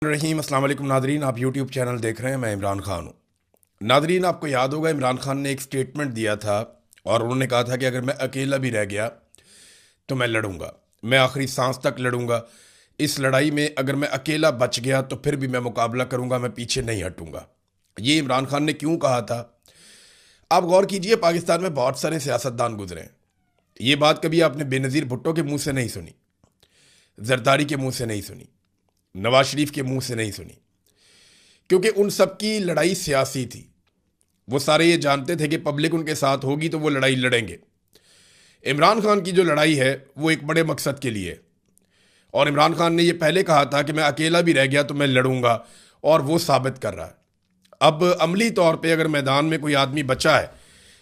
रहीम अस्सलाम वालेकुम नादरीन, आप यूट्यूब चैनल देख रहे हैं। मैं इमरान खान हूँ। नादरीन, आपको याद होगा इमरान खान ने एक स्टेटमेंट दिया था और उन्होंने कहा था कि अगर मैं अकेला भी रह गया तो मैं लड़ूंगा, मैं आखिरी सांस तक लड़ूंगा। इस लड़ाई में अगर मैं अकेला बच गया तो फिर भी मैं मुकाबला करूंगा, मैं पीछे नहीं हटूंगा। ये इमरान खान ने क्यों कहा था? आप गौर कीजिए, पाकिस्तान में बहुत सारे सियासतदान गुजरे हैं। ये बात कभी आपने बेनज़ीर भुट्टो के मुंह से नहीं सुनी, जरदारी के मुंह से नहीं सुनी, नवाज शरीफ के मुंह से नहीं सुनी, क्योंकि उन सब की लड़ाई सियासी थी। वो सारे ये जानते थे कि पब्लिक उनके साथ होगी तो वो लड़ाई लड़ेंगे। इमरान खान की जो लड़ाई है वो एक बड़े मकसद के लिए है। और इमरान खान ने ये पहले कहा था कि मैं अकेला भी रह गया तो मैं लड़ूंगा, और वो साबित कर रहा है। अब अमली तौर पे अगर मैदान में कोई आदमी बचा है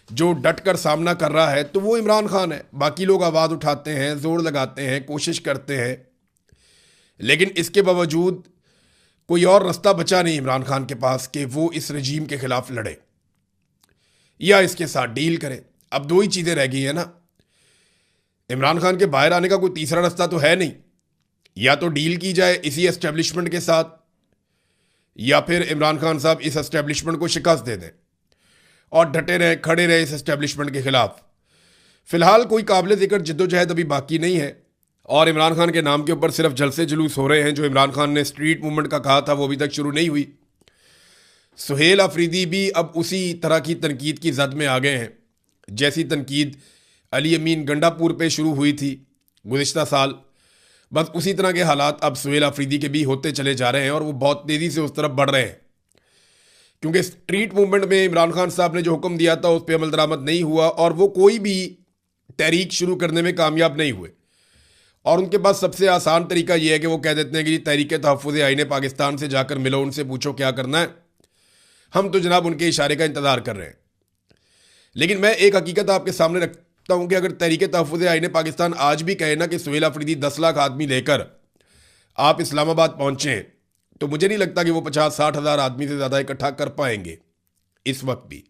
जो डट कर सामना कर रहा है तो वो इमरान खान है। बाकी लोग आवाज़ उठाते हैं, जोर लगाते हैं, कोशिश करते हैं, लेकिन इसके बावजूद कोई और रास्ता बचा नहीं इमरान खान के पास कि वो इस रजीम के खिलाफ लड़े या इसके साथ डील करे। अब दो ही चीज़ें रह गई है ना। इमरान खान के बाहर आने का कोई तीसरा रास्ता तो है नहीं। या तो डील की जाए इसी एस्टेब्लिशमेंट के साथ, या फिर इमरान खान साहब इस एस्टेब्लिशमेंट को शिकस्त दे दें और डटे रहे, खड़े रहे इस एस्टेब्लिशमेंट के खिलाफ। फिलहाल कोई काबिल जिक्र जद्दोजहद अभी बाकी नहीं है और इमरान खान के नाम के ऊपर सिर्फ जलसे जुलूस हो रहे हैं। जो इमरान खान ने स्ट्रीट मूवमेंट का कहा था वो अभी तक शुरू नहीं हुई। सुहेल अफरीदी भी अब उसी तरह की तनकीद की जद में आ गए हैं जैसी तनकीद अली अमीन गंडापुर पे शुरू हुई थी गुज़िश्ता साल। बस उसी तरह के हालात अब सुहेल अफरीदी के भी होते चले जा रहे हैं और वो बहुत तेज़ी से उस तरफ बढ़ रहे हैं, क्योंकि स्ट्रीट मूवमेंट में इमरान खान साहब ने जो हुक्म दिया था उस पर अमल दरामद नहीं हुआ और वो कोई भी तहरीक शुरू करने में कामयाब नहीं हुए। और उनके पास सबसे आसान तरीका ये है कि वो कह देते हैं कि जी तहरीक तहफ़्फ़ुज़ आईन पाकिस्तान से जाकर मिलो, उनसे पूछो क्या करना है, हम तो जनाब उनके इशारे का इंतज़ार कर रहे हैं। लेकिन मैं एक हकीकत आपके सामने रखता हूं कि अगर तहरीक तहफ़्फ़ुज़ आईन पाकिस्तान आज भी कहे ना कि सुहेल अफरीदी 10 लाख आदमी लेकर आप इस्लामाबाद पहुंचे, तो मुझे नहीं लगता कि वो 50-60 हज़ार आदमी से ज़्यादा इकट्ठा कर पाएंगे इस वक्त भी।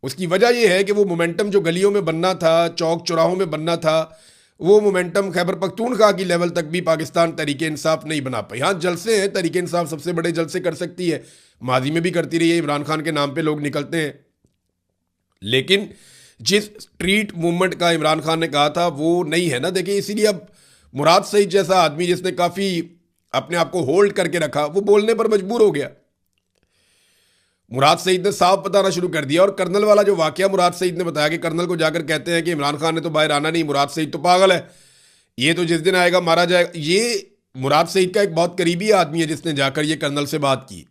उसकी वजह यह है कि वो मोमेंटम जो गलियों में बनना था, चौक चौराहों में बनना था, वो मोमेंटम खैबर पख्तूनख्वा की लेवल तक भी पाकिस्तान तहरीक इंसाफ नहीं बना पाई। हाँ, जलसे हैं, तहरीक इंसाफ सबसे बड़े जलसे कर सकती है, माजी में भी करती रही है, इमरान खान के नाम पे लोग निकलते हैं। लेकिन जिस स्ट्रीट मूवमेंट का इमरान खान ने कहा था वो नहीं है ना। देखिए, इसीलिए अब मुराद सईद जैसा आदमी जिसने काफ़ी अपने आप को होल्ड करके रखा, वो बोलने पर मजबूर हो गया। मुराद सईद ने साफ बताना शुरू कर दिया। और कर्नल वाला जो वाकया मुराद सईद ने बताया कि कर्नल को जाकर कहते हैं कि इमरान खान ने तो बाहर आना नहीं, मुराद सईद तो पागल है, ये तो जिस दिन आएगा मारा जाएगा। ये मुराद सईद का एक बहुत करीबी आदमी है जिसने जाकर ये कर्नल से बात की।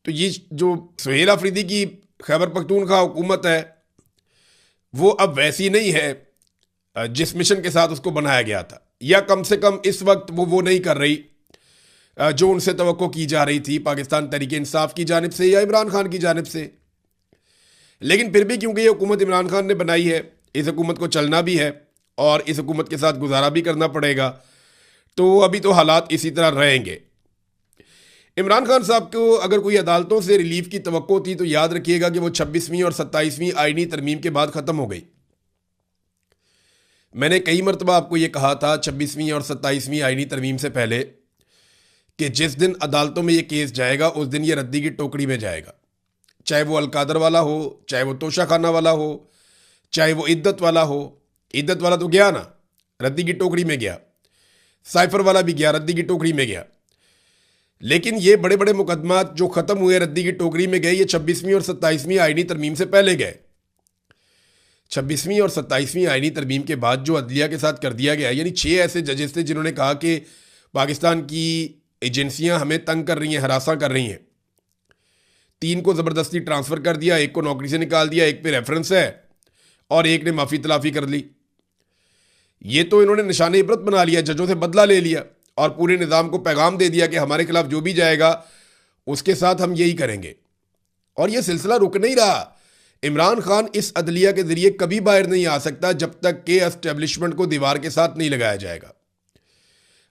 तो ये जो सुहेल अफरीदी की खैबर पख्तूनख्वा हुकूमत है वो अब वैसी नहीं है जिस मिशन के साथ उसको बनाया गया था, या कम से कम इस वक्त वो नहीं कर रही जो उनसे तवक्को की जा रही थी पाकिस्तान तहरीक इंसाफ की जानिब से या इमरान खान की जानिब से। लेकिन फिर भी क्योंकि ये हुकूमत इमरान खान ने बनाई है, इस हुकूमत को चलना भी है और इस हुकूमत के साथ गुजारा भी करना पड़ेगा, तो अभी तो हालात इसी तरह रहेंगे। इमरान खान साहब को अगर कोई अदालतों से रिलीफ की तवक्को थी तो याद रखिएगा कि वो 26वीं और 27वीं आईनी तरमीम के बाद ख़त्म हो गई। मैंने कई मरतबा आपको ये कहा था 26वीं और 27वीं आईनी तरमीम से पहले कि जिस दिन अदालतों में ये केस जाएगा उस दिन ये रद्दी की टोकरी में जाएगा। चाहे वो अलकादर वाला हो, चाहे वो तोशा खाना वाला हो, चाहे वो इद्दत वाला हो। इद्दत वाला तो गया ना, रद्दी की टोकरी में गया। साइफर वाला भी गया, रद्दी की टोकरी में गया। लेकिन ये बड़े बड़े मुकदमात जो ख़त्म हुए रद्दी की टोकरी में गए, ये 26वीं और 27वीं आईनी तरमीम से पहले गए। 26वीं और 27वीं आईनी तरमीम के बाद जो अदलिया के साथ कर दिया गया, यानी 6 ऐसे जजेस थे जिन्होंने कहा कि पाकिस्तान की एजेंसियां हमें तंग कर रही हैं, हरासा कर रही हैं। 3 को ज़बरदस्ती ट्रांसफ़र कर दिया, 1 को नौकरी से निकाल दिया, 1 पे रेफरेंस है और 1 ने माफ़ी तलाफ़ी कर ली। ये तो इन्होंने निशान इबरत बना लिया, जजों से बदला ले लिया और पूरे निज़ाम को पैगाम दे दिया कि हमारे खिलाफ जो भी जाएगा उसके साथ हम यही करेंगे। और ये सिलसिला रुक नहीं रहा। इमरान खान इस अदलिया के ज़रिए कभी बाहर नहीं आ सकता जब तक कि एस्टेब्लिशमेंट को दीवार के साथ नहीं लगाया जाएगा।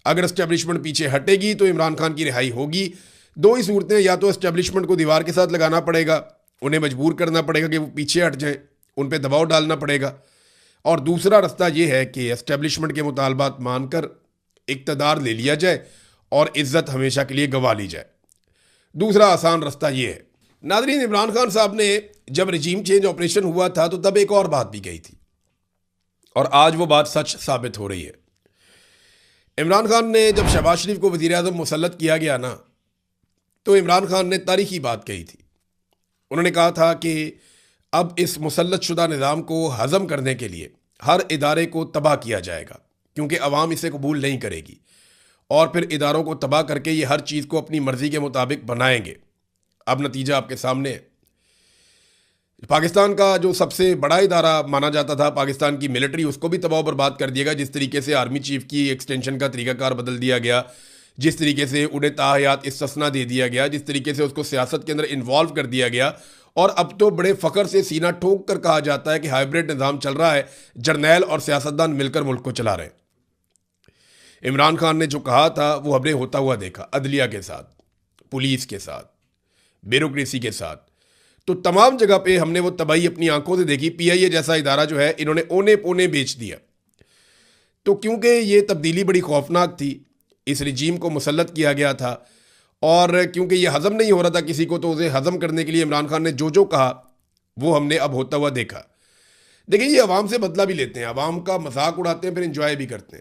अगर एस्टेब्लिशमेंट पीछे हटेगी तो इमरान खान की रिहाई होगी। दो ही सूरतें, या तो एस्टेब्लिशमेंट को दीवार के साथ लगाना पड़ेगा, उन्हें मजबूर करना पड़ेगा कि वो पीछे हट जाएं, उन पर दबाव डालना पड़ेगा, और दूसरा रास्ता यह है कि एस्टेब्लिशमेंट के मुतालबात मानकर इक़्तिदार ले लिया जाए और इज्जत हमेशा के लिए गंवा ली जाए। दूसरा आसान रास्ता ये है। नाज़रीन, इमरान खान साहब ने जब रजीम चेंज ऑपरेशन हुआ था तो तब एक और बात भी कही थी और आज वो बात सच साबित हो रही है। इमरान खान ने जब शहबाज शरीफ को वज़ीर आज़म मुसल्लत किया गया ना, तो इमरान खान ने तारीखी बात कही थी। उन्होंने कहा था कि अब इस मुसल्लत शुदा निज़ाम को हज़म करने के लिए हर इदारे को तबाह किया जाएगा, क्योंकि अवाम इसे कबूल नहीं करेगी और फिर इदारों को तबाह करके ये हर चीज़ को अपनी मर्ज़ी के मुताबिक बनाएंगे। अब नतीजा आपके सामने है। पाकिस्तान का जो सबसे बड़ा इदारा माना जाता था, पाकिस्तान की मिलिट्री, उसको भी तबाह बर्बाद कर दिया गया। जिस तरीके से आर्मी चीफ की एक्सटेंशन का तरीकाकार बदल दिया गया, जिस तरीके से उन्हें ताहयात इस्तिस्ना दे दिया गया, जिस तरीके से उसको सियासत के अंदर इन्वॉल्व कर दिया गया, और अब तो बड़े फ़ख्र से सीना ठोक कर कहा जाता है कि हाइब्रिड निज़ाम चल रहा है, जर्नैल और सियासतदान मिलकर मुल्क को चला रहे हैं। इमरान खान ने जो कहा था वो हमने होता हुआ देखा, अदलिया के साथ, पुलिस के साथ, ब्यूरोक्रेसी के साथ। तो तमाम जगह पे हमने वो तबाही अपनी आंखों से देखी। पीआईए जैसा इदारा जो है, इन्होंने ओने पोने बेच दिया। तो क्योंकि ये तब्दीली बड़ी खौफनाक थी, इस रजीम को मुसल्लत किया गया था, और क्योंकि ये हज़म नहीं हो रहा था किसी को, तो उसे हज़म करने के लिए इमरान खान ने जो जो कहा वो हमने अब होता हुआ देखा। देखिए, ये अवाम से बदला भी लेते हैं, अवाम का मजाक उड़ाते हैं, फिर इंजॉय भी करते हैं।